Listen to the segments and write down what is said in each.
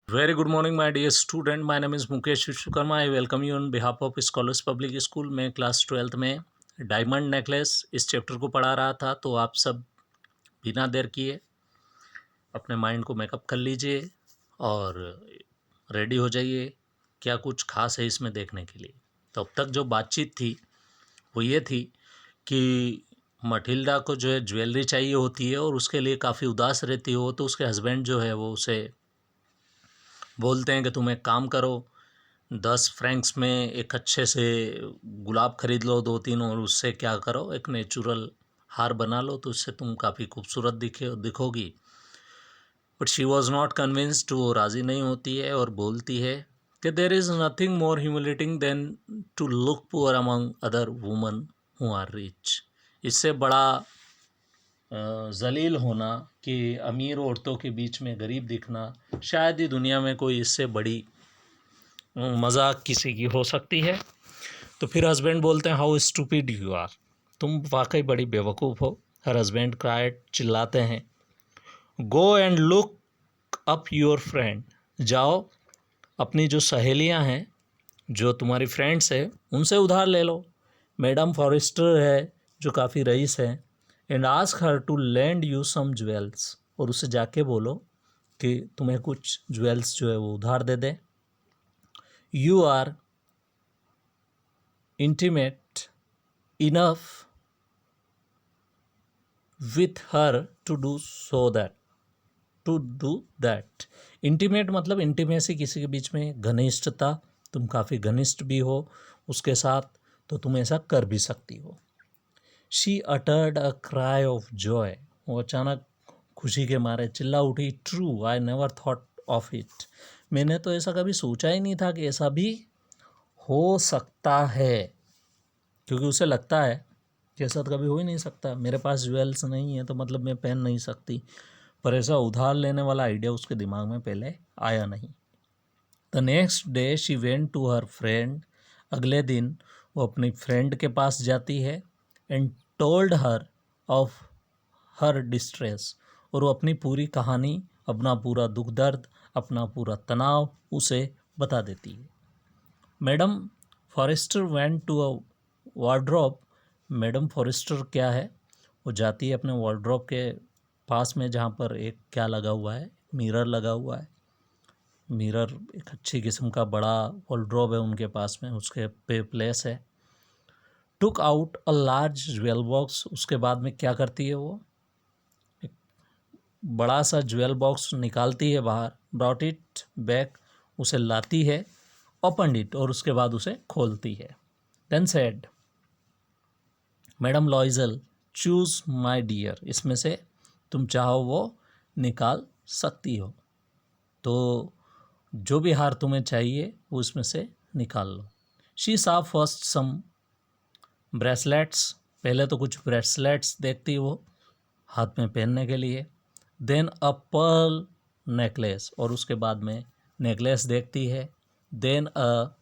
Very good morning, my dear student. My name is Mukesh Vishwakarma. I welcome you on behalf of Scholars Public School. मैं class 12th में diamond necklace इस chapter को पढ़ा रहा था, तो आप सब बिना देर किए अपने माइंड को मेकअप कर लीजिए और रेडी हो जाइए। क्या कुछ खास है इसमें देखने के लिए। तो अब तक जो बातचीत थी वो ये थी कि मटिल्डा को जो है ज्वेलरी चाहिए होती है और उसके लिए काफ़ी उदास रहती हो, तो उसके हस्बैंड जो है वो उसे बोलते हैं कि तुम एक काम करो, 10 फ्रैंक्स में एक अच्छे से गुलाब खरीद लो 2-3 और उससे क्या करो, एक नेचुरल हार बना लो, तो उससे तुम काफ़ी खूबसूरत दिखोगी। But she was not convinced, वो राज़ी नहीं होती है और बोलती है कि there is nothing more humiliating than to look poor among other woman who are rich. इससे बड़ा जलील होना कि अमीर औरतों के बीच में गरीब दिखना, शायद ही दुनिया में कोई इससे बड़ी मजाक किसी की हो सकती है। तो फिर हस्बैंड बोलते हैं हाउ स्टूपिड यू आर, तुम वाकई बड़ी बेवकूफ़ हो। हर हस्बैंड क्राइड, चिल्लाते हैं, go and look up your friend, जाओ अपनी जो सहेलियां हैं, जो तुम्हारी फ्रेंड्स है, उनसे उधार ले लो। मैडम फॉरेस्टर है जो काफ़ी रईस है, and ask her to lend you some jewels, और उससे जाके बोलो कि तुम्हें कुछ ज्वेल्स जो है वो उधार दे दे। You are intimate enough with her to do that। Intimate मतलब इंटीमेसी, किसी के बीच में घनिष्ठता, तुम काफ़ी घनिष्ठ भी हो उसके साथ, तो तुम ऐसा कर भी सकती हो। She uttered a cry of Joy, वो अचानक खुशी के मारे चिल्ला उठी। True, I never thought of it, मैंने तो ऐसा कभी सोचा ही नहीं था कि ऐसा भी हो सकता है, क्योंकि उसे लगता है कि ऐसा तो कभी हो ही नहीं सकता, मेरे पास ज्वेल्स नहीं है तो मतलब मैं पहन नहीं सकती। पर ऐसा उधार लेने वाला आइडिया उसके दिमाग में पहले आया नहीं। The next day she went to her friend, अगले दिन वो अपनी फ्रेंड के पास जाती है। And told her of her distress, और वो अपनी पूरी कहानी, अपना पूरा दुख दर्द, अपना पूरा तनाव उसे बता देती है। Madam Forester went to a wardrobe, madam Forester क्या है, वो जाती है अपने वार्ड्रोब के पास में, जहाँ पर एक क्या लगा हुआ है, मिरर लगा हुआ है। मिरर एक अच्छी किस्म का बड़ा वार्ड्रोब है उनके पास में, उसके पे प्लेस है। Took out a large jewel box, उसके बाद में क्या करती है वो, एक बड़ा सा ज्वेल बॉक्स निकालती है बाहर। ब्रॉट इट बैक, उसे लाती है। ओपन इट, और उसके बाद उसे खोलती है। Then said, madam Loisel choose my dear, इसमें से तुम चाहो वो निकाल सकती हो, तो जो भी हार तुम्हें चाहिए वो इसमें से निकाल लो। शी सा फर्स्ट सम ब्रेसलेट्स, पहले तो कुछ ब्रेसलेट्स देखती वो हाथ में पहनने के लिए। देन अ पर्ल नेकलेस, और उसके बाद में नेकलेस देखती है। Then a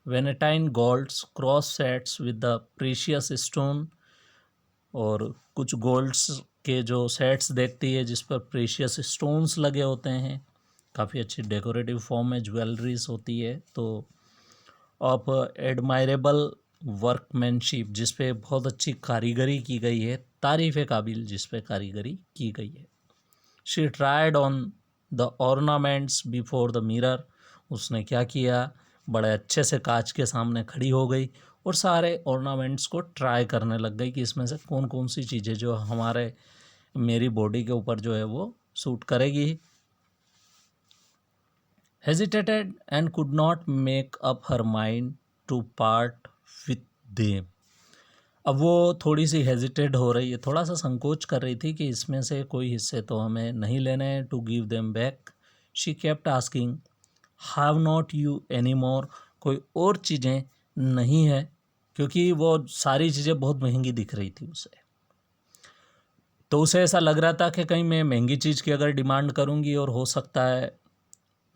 Venetian golds cross sets with the precious stone, और कुछ गोल्ड्स के जो सेट्स देखती है जिस पर प्रीशियस स्टोन्स लगे होते हैं, काफ़ी अच्छी डेकोरेटिव फॉर्म में ज्वेलरीज होती है। तो ऑफ एडमायरेबल वर्कमैनशिप, जिस पे बहुत अच्छी कारीगरी की गई है, तारीफ़ काबिल जिस पे कारीगरी की गई है। She tried on the ornaments before the mirror, उसने क्या किया, बड़े अच्छे से कांच के सामने खड़ी हो गई और सारे ऑर्नामेंट्स को ट्राई करने लग गई कि इसमें से कौन कौन सी चीज़ें जो मेरी बॉडी के ऊपर जो है वो सूट करेगी। Hesitated and could not make up her mind to part with them, अब वो थोड़ी सी हेजिटेट हो रही है, थोड़ा सा संकोच कर रही थी कि इसमें से कोई हिस्से तो हमें नहीं लेने हैं, to give them back. She kept asking, have not you any more, कोई और चीज़ें नहीं है, क्योंकि वो सारी चीज़ें बहुत महंगी दिख रही थी उसे। तो उसे ऐसा लग रहा था कि कहीं मैं महंगी चीज़ की अगर डिमांड करूँगी और हो सकता है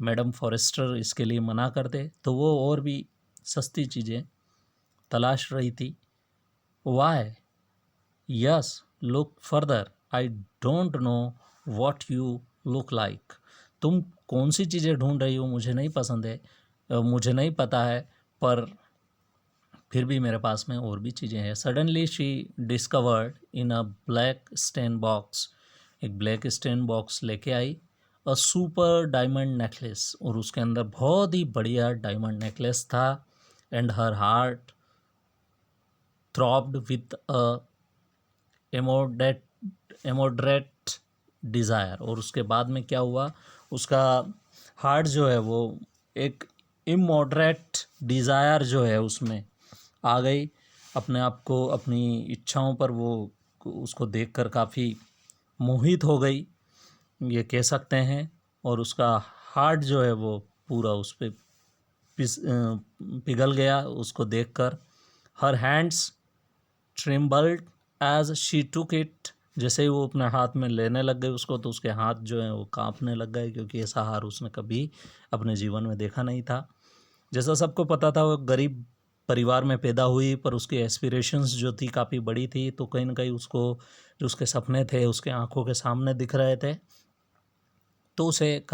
मैडम फॉरेस्टर इसके लिए मना कर दे, तो वो और भी सस्ती चीज़ें तलाश रही थी। Why, yes, look further, I don't know what you look like, तुम कौन सी चीज़ें ढूंढ रही हो मुझे नहीं पसंद है, मुझे नहीं पता है, पर फिर भी मेरे पास में और भी चीज़ें हैं। Suddenly she discovered in a black satin box, एक ब्लैक स्टेन बॉक्स लेके आई, अ सुपर डायमंड नेकलेस, और उसके अंदर बहुत ही बढ़िया डायमंड नेकलेस था। And her heart throbbed with a immoderate desire. और उसके बाद में क्या हुआ, उसका हार्ट जो है वो एक इमोडरेट डिज़ायर जो है उसमें आ गई, अपने आप को अपनी इच्छाओं पर वो उसको देखकर काफ़ी मोहित हो गई, ये कह सकते हैं। और उसका हार्ट जो है वो पूरा उस पर पिघल गया उसको देखकर। Her hands trembled as she took it, जैसे ही वो अपने हाथ में लेने लग गई उसको, तो उसके हाथ जो हैं वो कांपने लग गए, क्योंकि ऐसा हार उसने कभी अपने जीवन में देखा नहीं था। जैसा सबको पता था वो गरीब परिवार में पैदा हुई, पर उसकी एस्पिरेशंस जो थी काफ़ी बड़ी थी, तो कहीं ना कहीं उसको जो उसके सपने थे उसके आंखों के सामने दिख रहे थे, तो उसे